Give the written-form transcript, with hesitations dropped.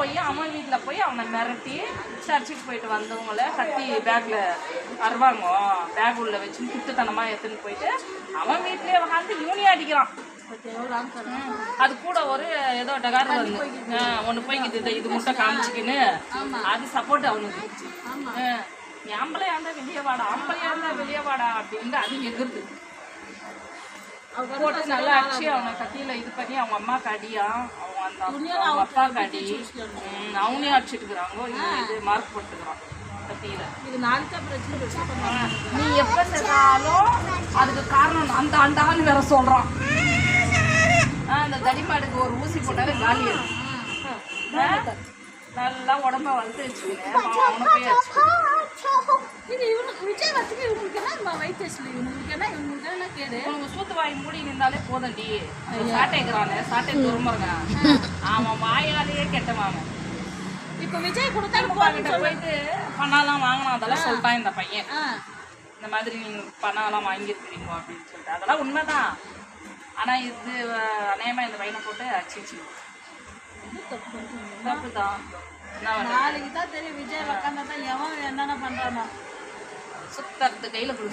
போய் அவன் வீட்டில் போய் அவனை மிரட்டி சர்ச்சுக்கு போயிட்டு வந்தவங்கள கத்தி பேக்கில் வருவாங்க பேக் உள்ள வச்சு குத்துத்தனமாக எடுத்துன்னு போயிட்டு அவன் வீட்லேயே உட்காந்து யூனியா அடிக்கிறான். அது கூட ஒரு ஏதோ டகார் வந்து ஒன்று போய்கிட்டு இது முட்டை காமிச்சிக்கின்னு அது சப்போர்ட் அவனுக்கு. நீ ஆம்பளையா இருந்தா வெளியே வாடா, ஆம்பளையா இருந்தா வெளியே வாடா அப்படின்ட்டு அது எதிர்த்து போட்டு நல்லா அடிச்சு அவனை கத்தியில இது பண்ணி அவங்க அம்மாக்கு அடியா, அவங்க அப்பாவுக்கு அடி, அவனையும் அடிச்சுட்டு இருக்கிறாங்க. இது மார்க் போட்டுக்கிறான் கத்தியில. நீ எப்ப செஞ்சாலும் அதுக்கு காரணம் அந்த ஆண்டான்னு வேற சொல்றான். அந்த தடிமாடுக்கு ஒரு ஊசி போட்டாலே காலி நல்லா உடம்ப வளர்த்து வச்சுக்கினேன் அவனை போய் அடிச்சு. சூத்து வாய் மூடி நின்றாலே போதண்டி. சாட்டைக்கிறானே சாட்டை துரும்புறங்க அவன் வாயாலேயே கெட்டவான். இப்ப விஜய் கொடுத்தா போயிட்டு பணம்லாம் வாங்கினா அதெல்லாம் சொல்லிட்டான் இந்த பையன். இந்த மாதிரி நீங்க பணம்லாம் வாங்கியிருக்கிறீங்க அப்படின்னு சொல்லிட்டு அதெல்லாம் உண்மைதான். ஆனா இது அநேகமா இந்த பையனை போட்டு அடிச்சு தப்புதான். நாளைக்கு தான் தெரியும் விஜய் உக்காந்தா எவன் என்னென்ன பண்றானோ. சுத்தத்து கையில